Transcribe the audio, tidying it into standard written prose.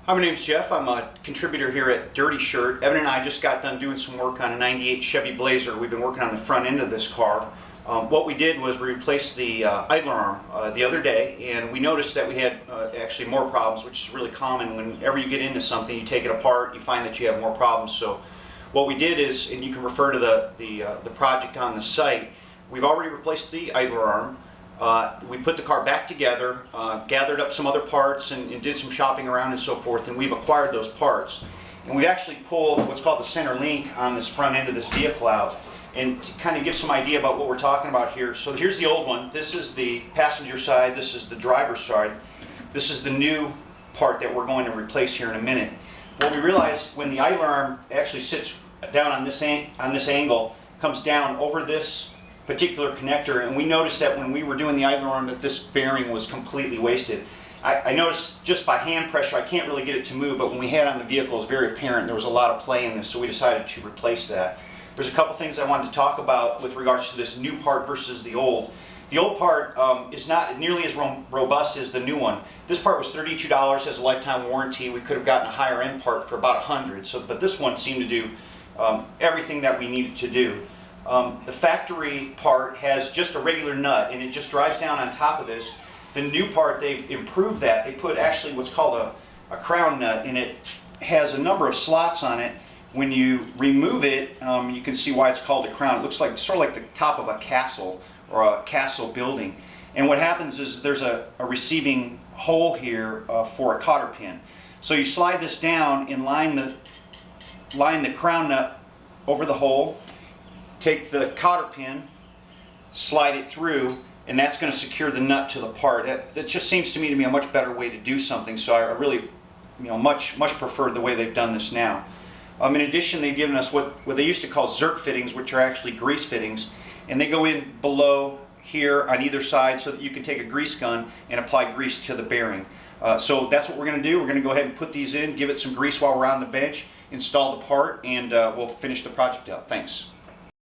Hi, my name's Jeff. I'm a contributor here at Dirty Shirt. Evan and I just got done doing some work on a 98 Chevy Blazer. We've been working on the front end of this car. What we did was we replaced the idler arm the other day, and we noticed that we had actually more problems, which is really common. Whenever you get into something, you take it apart, you find that you have more problems. So what we did is, and you can refer to the project on the site, we've already replaced the idler arm. We put the car back together, gathered up some other parts and did some shopping around and so forth, and we've acquired those parts. And we've actually pulled what's called the center link on this front end of this vehicle out. And to kind of give some idea about what we're talking about here, so here's the old one. This is the passenger side, this is the driver's side. This is the new part that we're going to replace here in a minute. What we realized, when the idler arm actually sits down on this angle, comes down over this particular connector, and we noticed that when we were doing the idler arm that this bearing was completely wasted. I noticed just by hand pressure I can't really get it to move, but when we had it on the vehicle it was very apparent there was a lot of play in this, so we decided to replace that. There's a couple things I wanted to talk about with regards to this new part versus the old. The old part is not nearly as robust as the new one. This part was $32, has a lifetime warranty. We could have gotten a higher end part for about $100, but this one seemed to do everything that we needed to do. The factory part has just a regular nut, and it just drives down on top of this. The new part, they've improved that. They put actually what's called a crown nut, and it has a number of slots on it. When you remove it, you can see why it's called a crown. It looks like sort of like the top of a castle or a castle building. And what happens is there's a receiving hole here for a cotter pin. So you slide this down and line the crown nut over the hole. Take the cotter pin, slide it through, and that's going to secure the nut to the part. That just seems to me to be a much better way to do something, so I really much prefer the way they've done this now. In addition, they've given us what they used to call zerk fittings, which are actually grease fittings, and they go in below here on either side so that you can take a grease gun and apply grease to the bearing. So that's what we're going to do. We're going to go ahead and put these in, give it some grease while we're on the bench, install the part, and we'll finish the project up. Thanks.